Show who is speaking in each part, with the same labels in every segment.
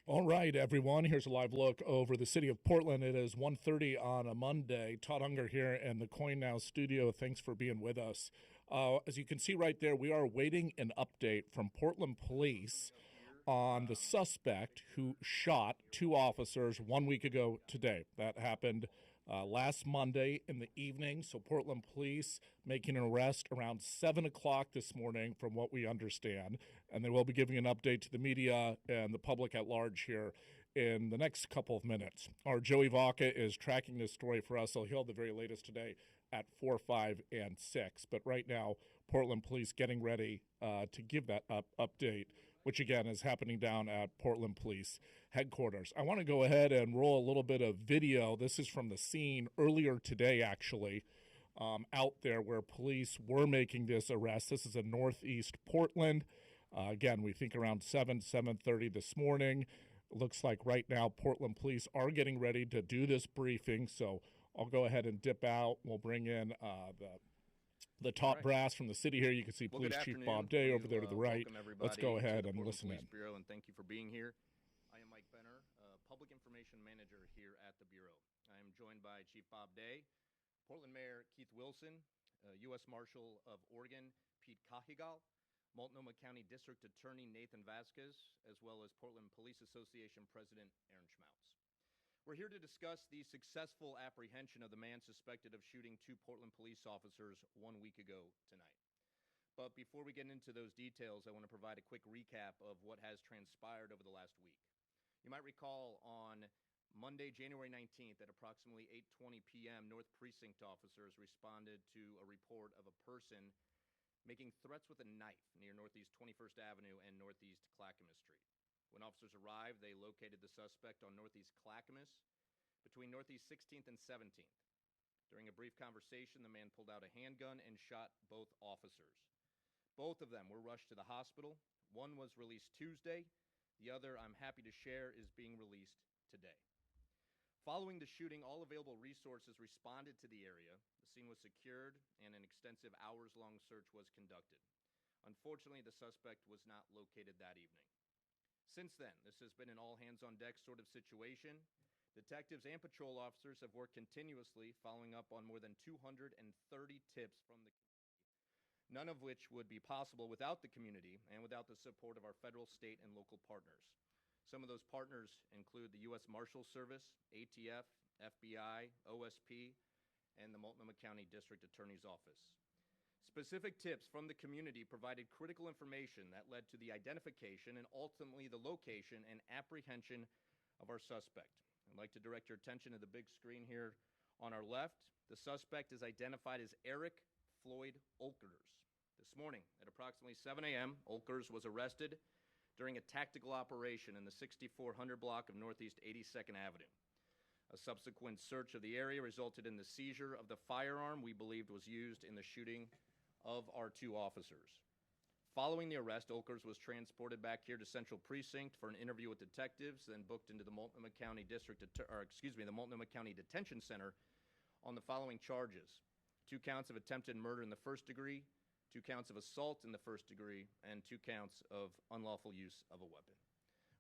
Speaker 1: All right, everyone. Here's a live look over the city of Portland. It is 1:30 on a Monday. Todd Unger here in the Coin Now studio. Thanks for being with us. As you can see right there, we are awaiting an update from Portland Police on the suspect who shot two officers 1 week ago today. That happened last Monday in the evening. So Portland Police making an arrest around 7 o'clock this morning from what we understand. And they will be giving an update to the media and the public at large here in the next couple of minutes. Our Joey Vaca is tracking this story for us. So he'll have the very latest today at 4, 5, and 6. But right now, Portland Police getting ready to give that update, which again is happening down at Portland Police headquarters. I want to go ahead and roll a little bit of video. This is from the scene earlier today, actually, out there where police were making this arrest. This is in northeast Portland. Again, we think around 7:30 this morning. It looks like right now Portland Police are getting ready to do this briefing, so I'll go ahead and dip out. We'll bring in the top brass from the city here. You can see Police Chief Bob Day over there to the right. Let's go ahead and listen in.
Speaker 2: Bureau, and thank you for being here. I am Mike Benner, Public Information Manager here at the Bureau. I am joined by Chief Bob Day, Portland Mayor Keith Wilson, U.S. Marshal of Oregon Pete Cajigal, Multnomah County District Attorney Nathan Vasquez, as well as Portland Police Association President Aaron Schmautz. We're here to discuss the successful apprehension of the man suspected of shooting two Portland police officers 1 week ago tonight. But before we get into those details, I want to provide a quick recap of what has transpired over the last week. You might recall on Monday, January 19th at approximately 8:20 p.m., North Precinct officers responded to a report of a person making threats with a knife near Northeast 21st Avenue and Northeast Clackamas Street. When officers arrived, they located the suspect on Northeast Clackamas between Northeast 16th and 17th. During a brief conversation, the man pulled out a handgun and shot both officers. Both of them were rushed to the hospital. One was released Tuesday. The other, I'm happy to share, is being released today. Following the shooting, all available resources responded to the area. The scene was secured, and an extensive hours-long search was conducted. Unfortunately, the suspect was not located that evening. Since then, this has been an all-hands-on-deck sort of situation. Detectives and patrol officers have worked continuously, following up on more than 230 tips from the community, none of which would be possible without the community and without the support of our federal, state, and local partners. Some of those partners include the U.S. Marshal Service, ATF, FBI, OSP, and the Multnomah County District Attorney's Office. Specific tips from the community provided critical information that led to the identification and ultimately the location and apprehension of our suspect. I'd like to direct your attention to the big screen here on our left. The suspect is identified as Eric Floyd Olkers. This morning at approximately 7 a.m., Olkers was arrested during a tactical operation in the 6400 block of Northeast 82nd Avenue. A subsequent search of the area resulted in the seizure of the firearm we believed was used in the shooting of our two officers. Following the arrest, Olkers was transported back here to Central Precinct for an interview with detectives, then booked into the Multnomah County the Multnomah County Detention Center on the following charges: 2 counts of attempted murder in the first degree, 2 counts of assault in the first degree, and 2 counts of unlawful use of a weapon.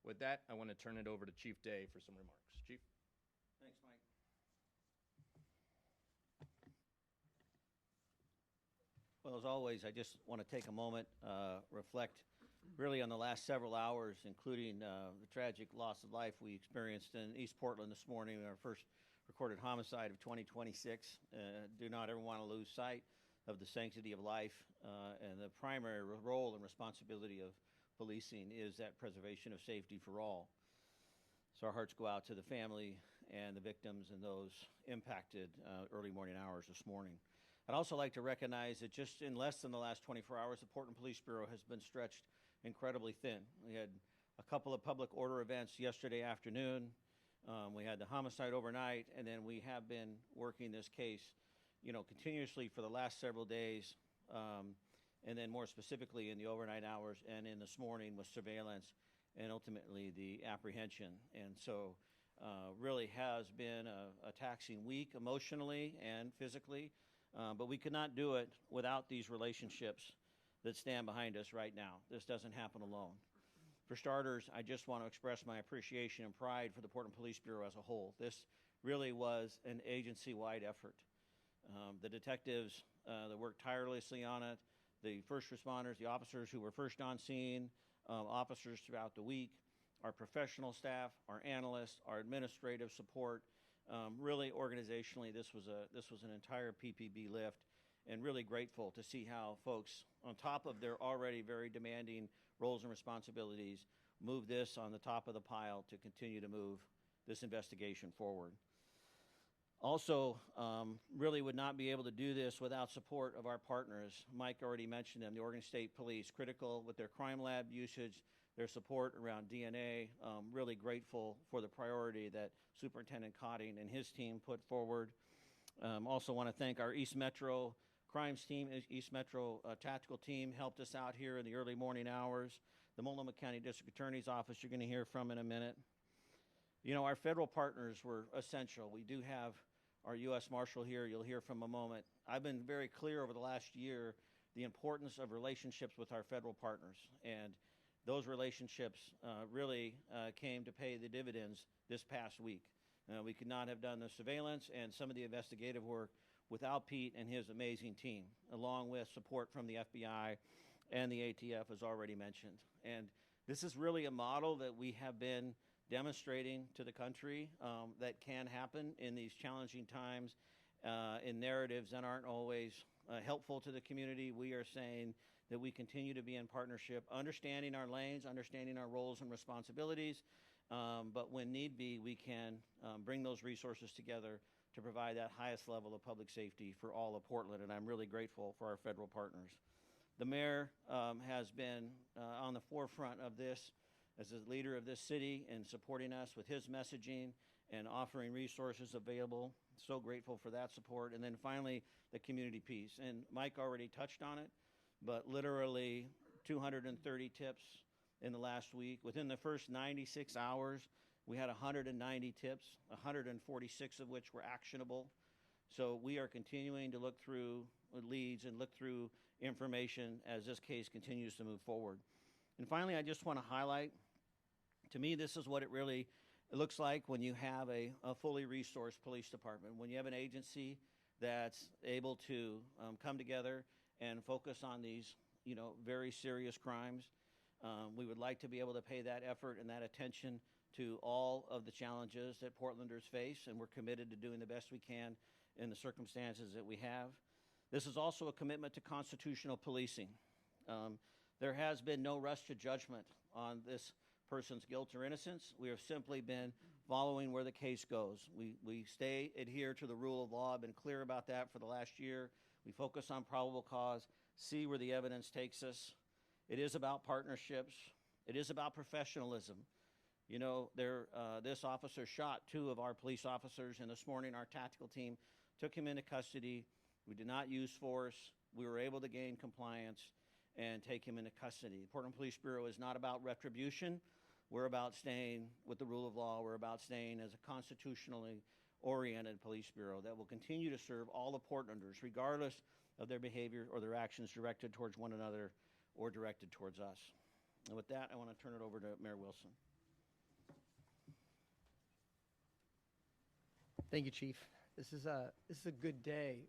Speaker 2: With that, I want to turn it over to Chief Day for some remarks. Chief?
Speaker 3: Thanks, Mike. Well, as always, I just want to take a moment, reflect really on the last several hours, including the tragic loss of life we experienced in East Portland this morning, our first recorded homicide of 2026. Do not ever want to lose sight of the sanctity of life, and the primary role and responsibility of policing is that preservation of safety for all. So our hearts go out to the family and the victims and those impacted early morning hours this morning. I'd also like to recognize that just in less than the last 24 hours, the Portland Police Bureau has been stretched incredibly thin. We had a couple of public order events yesterday afternoon. We had the homicide overnight, and then we have been working this case, continuously for the last several days, and then more specifically in the overnight hours and in this morning with surveillance and ultimately the apprehension. And so really has been a taxing week emotionally and physically, but we could not do it without these relationships that stand behind us right now. This doesn't happen alone. For starters, I just want to express my appreciation and pride for the Portland Police Bureau as a whole. This really was an agency-wide effort. The detectives that worked tirelessly on it, the first responders, the officers who were first on scene, officers throughout the week, our professional staff, our analysts, our administrative support. Really, organizationally, this was an entire PPB lift, and really grateful to see how folks, on top of their already very demanding roles and responsibilities, move this on the top of the pile to continue to move this investigation forward. Also, really would not be able to do this without support of our partners. Mike already mentioned them, the Oregon State Police, critical with their crime lab usage, their support around DNA. Really grateful for the priority that Superintendent Cotting and his team put forward. Also want to thank our East Metro Crimes team, East Metro Tactical team helped us out here in the early morning hours. The Multnomah County District Attorney's Office you're going to hear from in a minute. You know, our federal partners were essential. We do have our U.S. Marshal here, you'll hear from a moment. I've been very clear over the last year the importance of relationships with our federal partners, and those relationships really came to pay the dividends this past week. We could not have done the surveillance and some of the investigative work without Pete and his amazing team, along with support from the FBI and the ATF, as already mentioned. And this is really a model that we have been demonstrating to the country that can happen in these challenging times, in narratives that aren't always helpful to the community. We are saying that we continue to be in partnership, understanding our lanes, understanding our roles and responsibilities, but when need be, we can bring those resources together to provide that highest level of public safety for all of Portland, and I'm really grateful for our federal partners. The mayor has been on the forefront of this as a leader of this city and supporting us with his messaging and offering resources available. So grateful for that support. And then finally, the community piece. And Mike already touched on it, but literally 230 tips in the last week. Within the first 96 hours, we had 190 tips, 146 of which were actionable. So we are continuing to look through leads and look through information as this case continues to move forward. And finally, I just want to highlight, to me, this is what it really looks like when you have a fully resourced police department, when you have an agency that's able to come together and focus on these, very serious crimes. We would like to be able to pay that effort and that attention to all of the challenges that Portlanders face, and we're committed to doing the best we can in the circumstances that we have. This is also a commitment to constitutional policing. There has been no rush to judgment on this person's guilt or innocence. We have simply been following where the case goes. We adhere to the rule of law. I've been clear about that for the last year. We focus on probable cause, see where the evidence takes us. It is about partnerships. It is about professionalism. This officer shot 2 of our police officers, and this morning our tactical team took him into custody. We did not use force. We were able to gain compliance and take him into custody. The Portland Police Bureau is not about retribution. We're about staying with the rule of law. We're about staying as a constitutionally oriented police bureau that will continue to serve all the Portlanders, regardless of their behavior or their actions directed towards one another or directed towards us. And with that, I want to turn it over to Mayor Wilson.
Speaker 4: Thank you, Chief. This is a good day.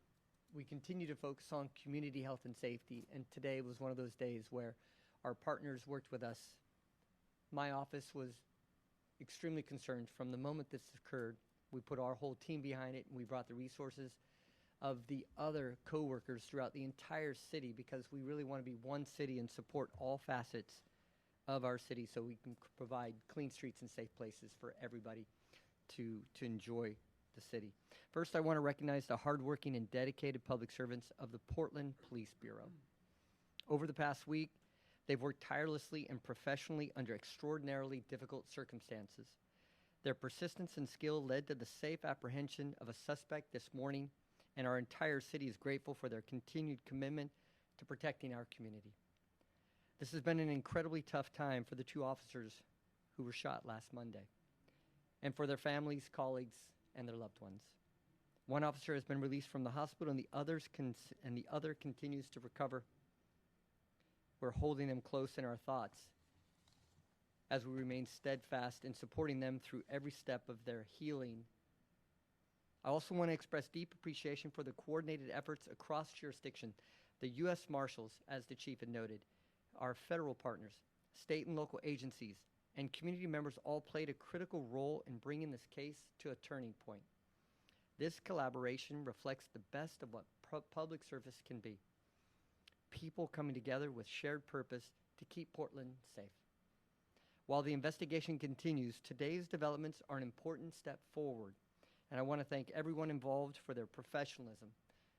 Speaker 4: We continue to focus on community health and safety, and today was one of those days where our partners worked with us. My office was extremely concerned from the moment this occurred. We put our whole team behind it, and we brought the resources of the other co-workers throughout the entire city, because we really want to be one city and support all facets of our city so we can provide clean streets and safe places for everybody to enjoy the city. First, I want to recognize the hardworking and dedicated public servants of the Portland Police Bureau. Over the past week, they've worked tirelessly and professionally under extraordinarily difficult circumstances. Their persistence and skill led to the safe apprehension of a suspect this morning, and our entire city is grateful for their continued commitment to protecting our community. This has been an incredibly tough time for the 2 officers who were shot last Monday, and for their families, colleagues, and their loved ones. One officer has been released from the hospital, and the other continues to recover. We're holding them close in our thoughts. as we remain steadfast in supporting them through every step of their healing. I also want to express deep appreciation for the coordinated efforts across jurisdiction. The U.S. Marshals, as the Chief had noted, our federal partners, state and local agencies, and community members all played a critical role in bringing this case to a turning point. This collaboration reflects the best of what public service can be. People coming together with shared purpose to keep Portland safe. While the investigation continues, today's developments are an important step forward, and I want to thank everyone involved for their professionalism,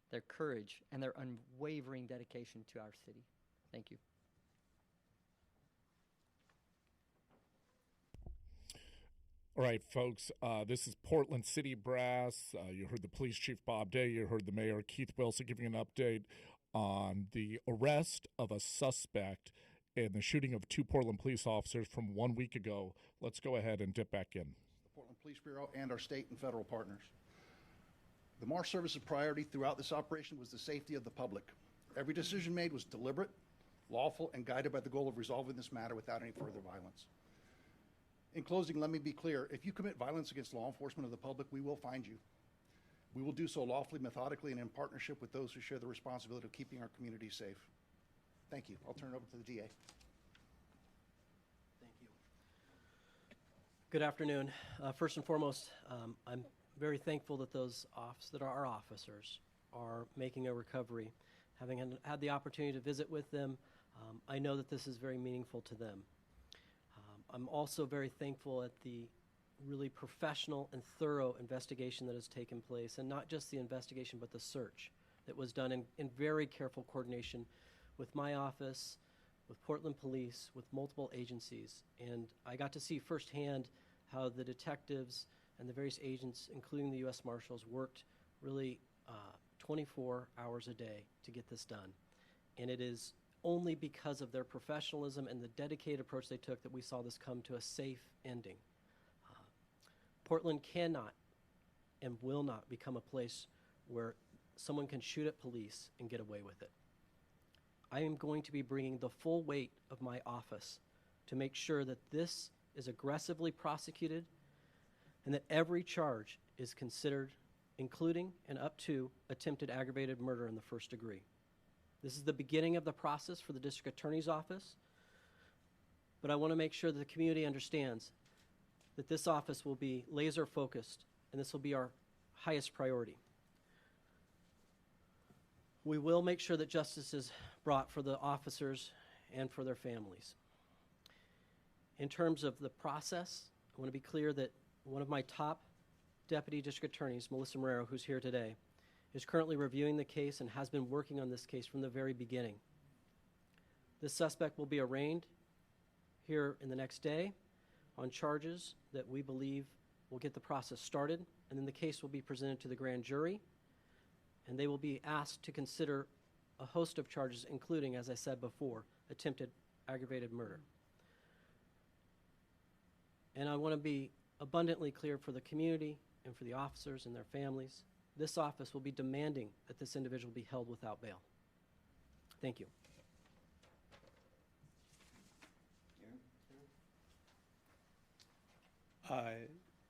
Speaker 4: their courage, and their unwavering dedication to our city. Thank you.
Speaker 1: All right, folks, this is Portland City Brass. You heard the police chief, Bob Day. You heard the mayor, Keith Wilson, giving an update on the arrest of a suspect in the shooting of 2 Portland police officers from 1 week ago. Let's go ahead and dip back in.
Speaker 5: The Portland Police Bureau and our state and federal partners. The Marshal Service's priority throughout this operation was the safety of the public. Every decision made was deliberate, lawful, and guided by the goal of resolving this matter without any further violence. In closing, let me be clear. If you commit violence against law enforcement or the public, we will find you. We will do so lawfully, methodically, and in partnership with those who share the responsibility of keeping our community safe. Thank you. I'll turn it over to the DA.
Speaker 6: Thank you. Good afternoon. First and foremost, I'm very thankful that that are our officers are making a recovery. Having had the opportunity to visit with them, I know that this is very meaningful to them. I'm also very thankful at the really professional and thorough investigation that has taken place, and not just the investigation, but the search that was done in very careful coordination with my office, with Portland Police, with multiple agencies. And I got to see firsthand how the detectives and the various agents, including the U.S. Marshals, worked really 24 hours a day to get this done. And it is only because of their professionalism and the dedicated approach they took that we saw this come to a safe ending. Portland cannot and will not become a place where someone can shoot at police and get away with it. I am going to be bringing the full weight of my office to make sure that this is aggressively prosecuted and that every charge is considered, including and up to attempted aggravated murder in the first degree. This is the beginning of the process for the District Attorney's Office, but I want to make sure that the community understands that this office will be laser focused and this will be our highest priority. We will make sure that justice is brought for the officers and for their families. In terms of the process, I want to be clear that one of my top Deputy District Attorneys, Melissa Marrero, who's here today, is currently reviewing the case and has been working on this case from the very beginning. This suspect will be arraigned here in the next day on charges that we believe will get the process started, and then the case will be presented to the grand jury, and they will be asked to consider a host of charges, including, as I said before, attempted aggravated murder. And I want to be abundantly clear for the community and for the officers and their families. This office will be demanding that this individual be held without bail. Thank you.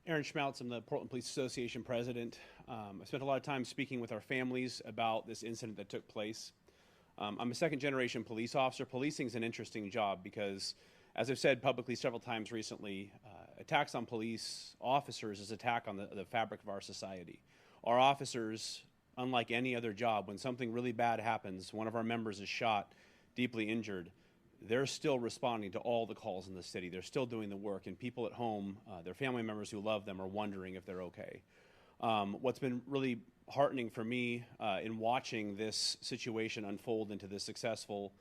Speaker 7: Aaron Schmaltz, I'm the Portland Police Association president. I spent a lot of time speaking with our families about this incident that took place. I'm a second-generation police officer. Policing is an interesting job because, as I've said publicly several times recently, attacks on police officers is an attack on the fabric of our society. Our officers, unlike any other job, when something really bad happens, one of our members is shot, deeply injured, they're still responding to all the calls in the city. They're still doing the work, and people at home, their family members who love them, are wondering if they're okay. What's been really heartening for me in watching this situation unfold into this successful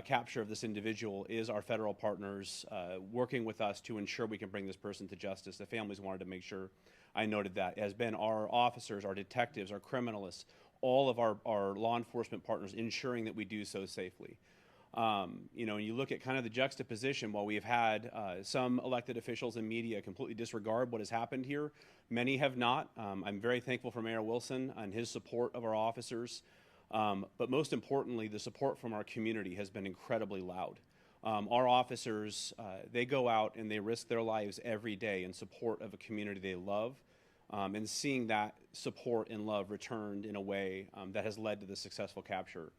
Speaker 7: capture of this individual is our federal partners working with us to ensure we can bring this person to justice. The families wanted to make sure I noted that. It has been our officers, our detectives, our criminalists, all of our law enforcement partners ensuring that we do so safely. You know, you look at kind of the juxtaposition. While we have had some elected officials and media completely disregard what has happened here, many have not. I'm very thankful for Mayor Wilson and his support of our officers. But most importantly, the support from our community has been incredibly loud. Our officers, they go out and they risk their lives every day in support of a community they love, and seeing that support and love returned in a way that has led to the successful capture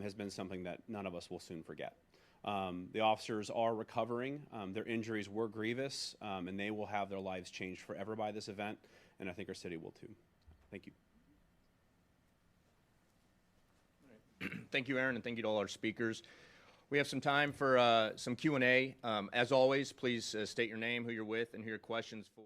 Speaker 7: has been something that none of us will soon forget. The officers are recovering. Their injuries were grievous, and they will have their lives changed forever by this event, and I think our city will too. Thank you.
Speaker 2: Thank you, Aaron, and thank you to all our speakers. We have some time for some Q&A. As always, please state your name, who you're with, and who your questions for.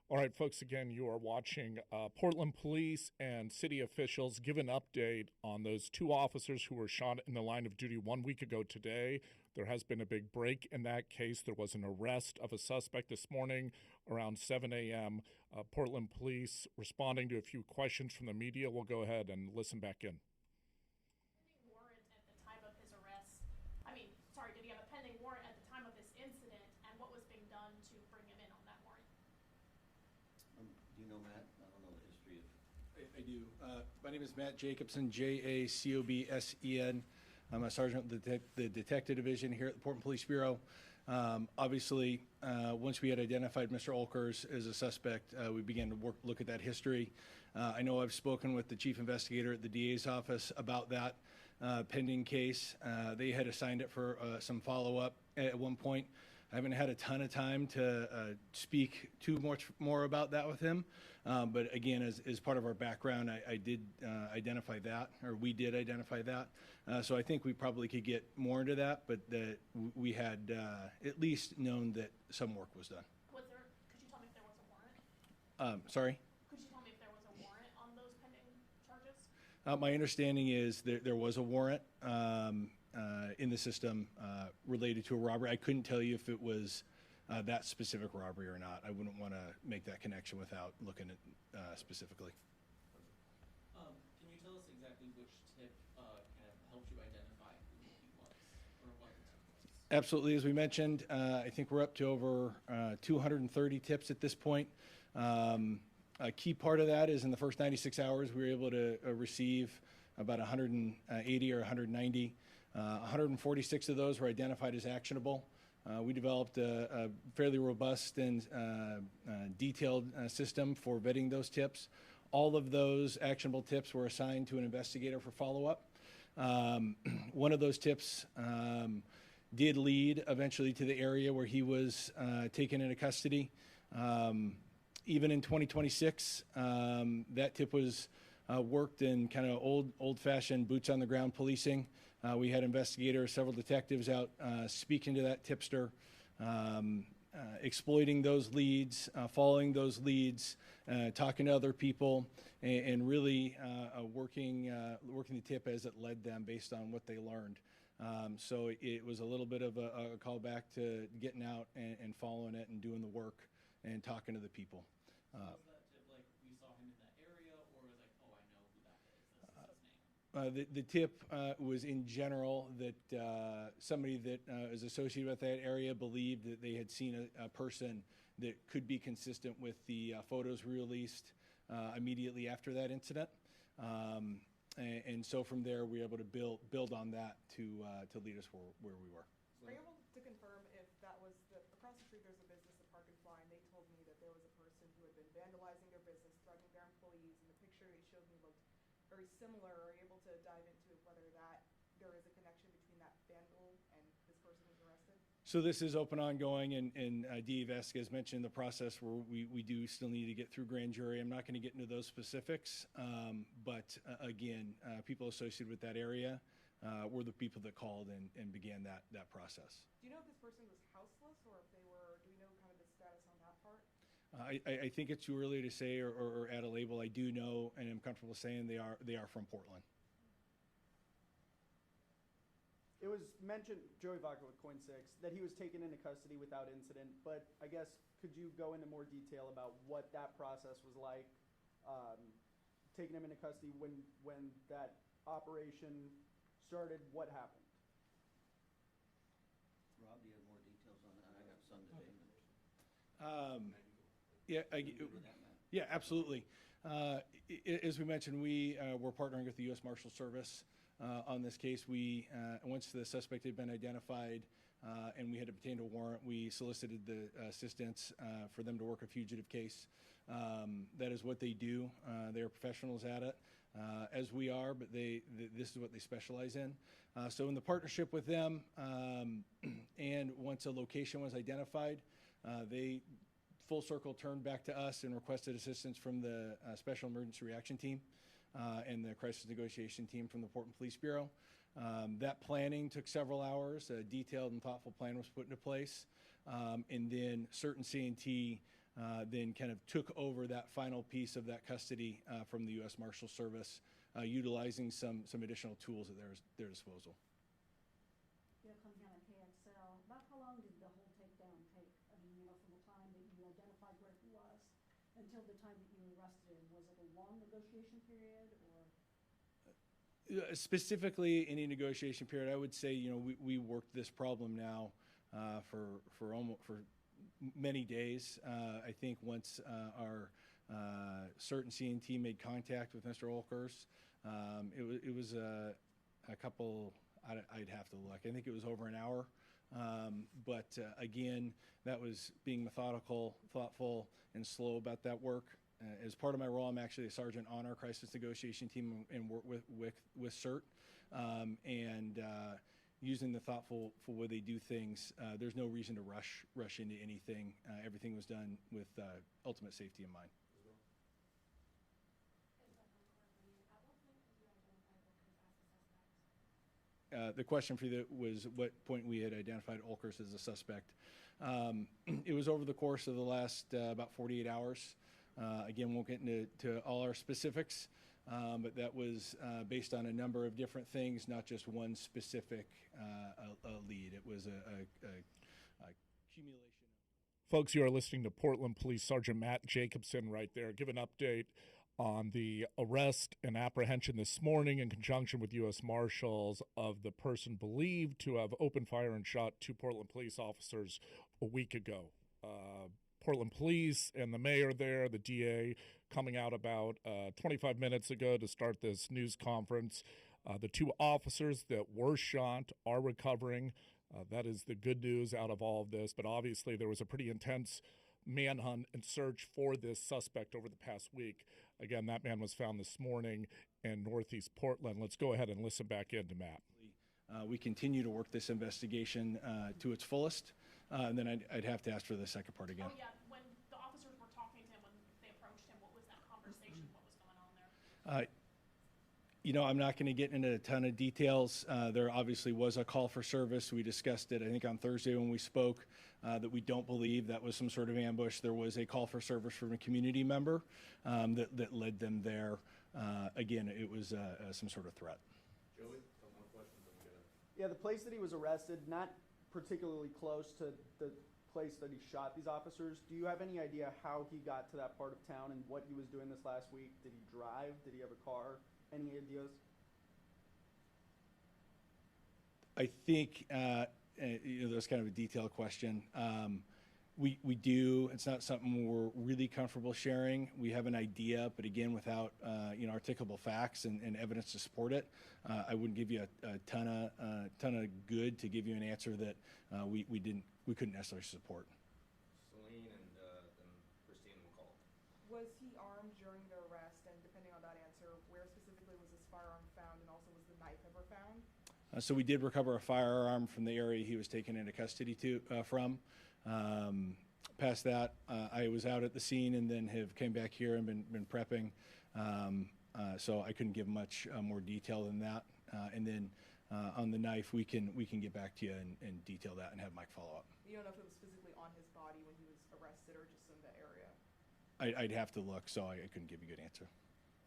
Speaker 1: All right, folks, again, you are watching Portland police and city officials give an update on those 2 officers who were shot in the line of duty 1 week ago today. There has been a big break in that case. There was an arrest of a suspect this morning around 7 a.m. Portland police responding to a few questions from the media. We'll go ahead and listen back in.
Speaker 8: Warrant at the time of his arrest. Did he have a pending warrant at the time of this incident, and what was being done to bring him in on that warrant?
Speaker 3: Do you know Matt? I don't know the history of.
Speaker 9: I do. My name is Matt Jacobson, Jacobsen. I'm a sergeant with the Detective Division here at the Portland Police Bureau. Obviously, once we had identified Mr. Olkers as a suspect, we began to look at that history. I know I've spoken with the chief investigator at the DA's office about that pending case. They had assigned it for some follow-up at one point. I haven't had a ton of time to speak too much more about that with him. But again, as part of our background, I did identify that, or we did identify that. So I think we probably could get more into that, but that we had at least known that some work was done.
Speaker 8: Could you tell me if there was a warrant?
Speaker 9: Sorry?
Speaker 8: Could you tell me if there was a warrant on those pending charges?
Speaker 9: My understanding is there was a warrant in the system related to a robbery. I couldn't tell you if it was that specific robbery or not. I wouldn't want to make that connection without looking at specifically.
Speaker 10: Can you tell us exactly which tip kind of helped you identify who he was or what the tip was?
Speaker 9: Absolutely. As we mentioned, I think we're up to over 230 tips at this point. A key part of that is in the first 96 hours, we were able to receive about 180 or 190. 146 of those were identified as actionable. We developed a fairly robust and detailed system for vetting those tips. All of those actionable tips were assigned to an investigator for follow-up. One of those tips did lead eventually to the area where he was taken into custody. Even in 2026, that tip was worked in kind of old-fashioned boots-on-the-ground policing. We had investigators, several detectives out speaking to that tipster, exploiting those leads, following those leads, talking to other people, and really working the tip as it led them based on what they learned. So it was a little bit of a call back to getting out and following it and doing the work and talking to the people.
Speaker 10: Was that tip like we saw him in that area, or was like, oh, I know who that is, this is his name?
Speaker 9: The tip was in general that somebody that is associated with that area believed that they had seen a person that could be consistent with the photos we released immediately after that incident. And so from there, we were able to build on that to lead us where we were.
Speaker 11: Are you able to confirm if that was across the street there's a business at Park and Fly, and they told me that there was a person who had been vandalizing their business, threatening their employees, and the picture they showed me looked very similar. Are you able to dive into whether there is a connection between that vandal and this person who's arrested?
Speaker 9: So this is open, ongoing, and DA Vasquez mentioned the process where we do still need to get through grand jury. I'm not going to get into those specifics, but again, people associated with that area were the people that called and began that process.
Speaker 11: Do you know if this person was houseless, or if they were? Do we know kind of the status on that part?
Speaker 9: I think it's too early to say or add a label. I do know, and I'm comfortable saying they are from Portland.
Speaker 12: It was mentioned, Joey Vaca with Coin 6, that he was taken into custody without incident, but I guess could you go into more detail about what that process was like, taking him into custody when that operation started, what happened?
Speaker 3: Rob, do you have more details on that? I got some today.
Speaker 9: Yeah, absolutely. As we mentioned, we were partnering with the U.S. Marshal Service on this case. We, once the suspect had been identified and we had obtained a warrant, we solicited the assistance for them to work a fugitive case. That is what they do. They are professionals at it, as we are, but this is what they specialize in. So in the partnership with them, and once a location was identified, they full circle turned back to us and requested assistance from the Special Emergency Reaction Team and the Crisis Negotiation Team from the Portland Police Bureau. That planning took several hours. A detailed and thoughtful plan was put into place. And then certain C&T then kind of took over that final piece of that custody from the U.S. Marshal Service, utilizing some additional tools at their disposal.
Speaker 13: Coming out of KXL, about how long did the whole takedown take? I mean, from the time that you identified where he was until the time that you arrested him? Was it a long negotiation period, or?
Speaker 9: Specifically, any negotiation period, I would say, we worked this problem now for many days. I think once our certain C&T made contact with Mr. Olkers, it was a couple. I'd have to look. I think it was over an hour. But again, that was being methodical, thoughtful, and slow about that work. As part of my role, I'm actually a sergeant on our crisis negotiation team and work with CERT. Using the thoughtful for way they do things, there's no reason to rush into anything. Everything was done with ultimate safety in mind. The question for you was what point we had identified Olkers as a suspect. It was over the course of the last about 48 hours. Again, won't get into all our specifics, but that was based on a number of different things, not just one specific lead. It was a accumulation.
Speaker 1: Folks, you are listening to Portland Police Sergeant Matt Jacobson right there. Give an update on the arrest and apprehension this morning in conjunction with U.S. Marshals of the person believed to have opened fire and shot two Portland police officers a week ago. Portland Police and the mayor there, the DA, coming out about 25 minutes ago to start this news conference. The two officers that were shot are recovering. That is the good news out of all of this. But obviously there was a pretty intense manhunt and search for this suspect over the past week. Again, that man was found this morning in Northeast Portland. Let's go ahead and listen back in to Matt.
Speaker 9: We continue to work this investigation to its fullest. And then I'd have to ask for the second part again.
Speaker 8: Oh, yeah. When the officers were talking to him, when they approached him, what was that conversation? What was going on there?
Speaker 9: I'm not going to get into a ton of details. There obviously was a call for service. We discussed it, I think, on Thursday when we spoke, that we don't believe that was some sort of ambush. There was a call for service from a community member that led them there. Again, it was some sort of threat.
Speaker 2: Joey, one more question.
Speaker 12: Yeah, the place that he was arrested, not particularly close to the place that he shot these officers. Do you have any idea how he got to that part of town and what he was doing this last week? Did he drive? Did he have a car? Any ideas?
Speaker 9: I think that's kind of a detailed question. We do. It's not something we're really comfortable sharing. We have an idea, but again, without articulable facts and evidence to support it, I wouldn't give you a ton of good to give you an answer that we couldn't necessarily support.
Speaker 2: Celine and then Christine will call.
Speaker 11: Was he armed during the arrest? And depending on that answer, where specifically was this firearm found, and also was the knife ever found?
Speaker 9: So we did recover a firearm from the area he was taken into custody from. Past that, I was out at the scene and then have came back here and been prepping. So I couldn't give much more detail than that. And then on the knife, we can get back to you and detail that and have Mike follow up.
Speaker 11: You don't know if it was physically on his body when he was arrested or just in the area?
Speaker 9: I'd have to look, so I couldn't give you a good answer.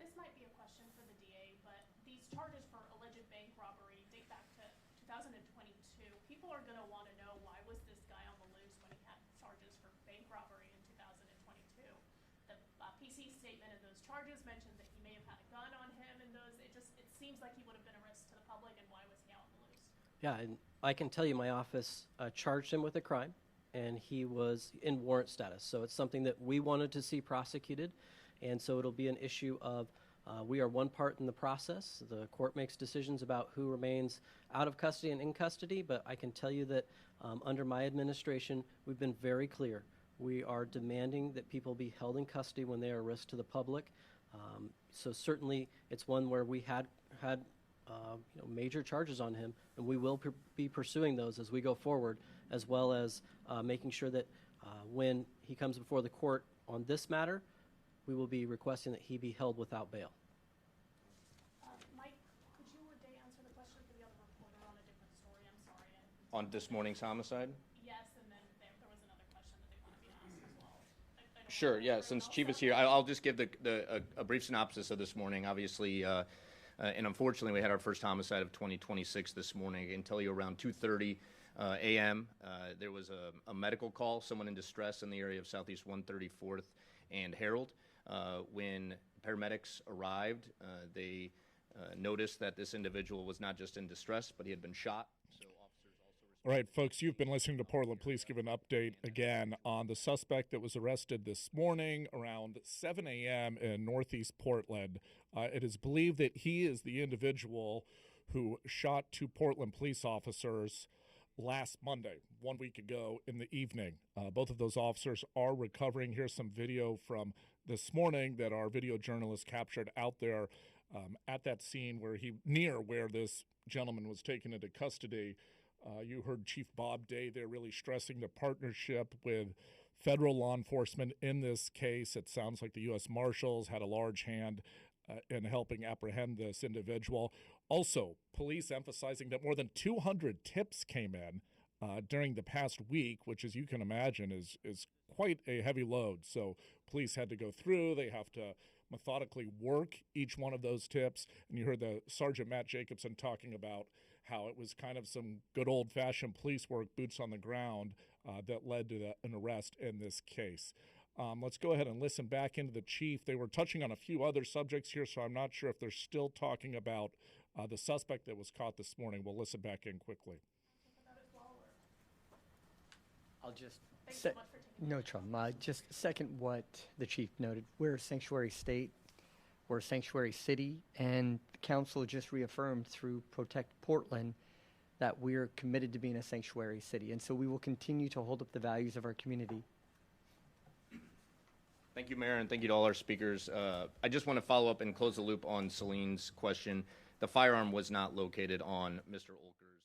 Speaker 8: This might be a question for the DA, but these charges for alleged bank robbery date back to 2022. People are going to want to know, why was this guy on the loose when he had charges for bank robbery in 2022? The PC statement in those charges mentioned that he may have had a gun on him, and it seems like he would have been a risk to the public, and why was he out on the loose?
Speaker 6: Yeah, and I can tell you my office charged him with a crime, and he was in warrant status. So it's something that we wanted to see prosecuted, and so it'll be an issue of We are one part in the process. The court makes decisions about who remains out of custody and in custody, but I can tell you that under my administration, we've been very clear. We are demanding that people be held in custody when they are a risk to the public. So certainly, it's one where we had major charges on him, and we will be pursuing those as we go forward, as well as making sure that when he comes before the court on this matter, we will be requesting that he be held without bail.
Speaker 8: Mike, could you or Day answer the question for the other reporter on a different story? I'm sorry.
Speaker 2: On this morning's homicide?
Speaker 8: Yes, and then there was another question that they wanted me to ask as well. I don't
Speaker 2: Sure,
Speaker 8: know
Speaker 2: yeah,
Speaker 8: if
Speaker 2: since
Speaker 8: everyone
Speaker 2: Chief
Speaker 8: else
Speaker 2: is here, I'll just give a brief synopsis of this morning. Obviously, and unfortunately, we had our first homicide of 2026 this morning. I can tell you around 2:30 a.m., there was a medical call, someone in distress in the area of Southeast 134th and Herald. When paramedics arrived, they noticed that this individual was not just in distress, but he had been shot. So officers also
Speaker 1: All right, folks, you've been listening to Portland Police give an update again on the suspect that was arrested this morning around 7 a.m. in northeast Portland. It is believed that he is the individual who shot two Portland police officers last Monday, 1 week ago in the evening. Both of those officers are recovering. Here's some video from this morning that our video journalist captured out there at that scene near where this gentleman was taken into custody. You heard Chief Bob Day there really stressing the partnership with federal law enforcement in this case. It sounds like the U.S. Marshals had a large hand in helping apprehend this individual. Also, police emphasizing that more than 200 tips came in during the past week, which, as you can imagine, is quite a heavy load. So police had to go through. They have to methodically work each one of those tips. And you heard the Sergeant Matt Jacobson talking about how it was kind of some good old-fashioned police work, boots on the ground, that led to an arrest in this case. Let's go ahead and listen back into the chief. They were touching on a few other subjects here, so I'm not sure if they're still talking about the suspect that was caught this morning. We'll listen back in quickly.
Speaker 4: I'll just no trouble. Just second what the chief noted. We're a sanctuary state. We're a sanctuary city, and the council just reaffirmed through Protect Portland that we're committed to being a sanctuary city, and so we will continue to hold up the values of our community.
Speaker 2: Thank you, Mayor, and thank you to all our speakers. I just want to follow up and close the loop on Celine's question. The firearm was not located on Mr. Olker's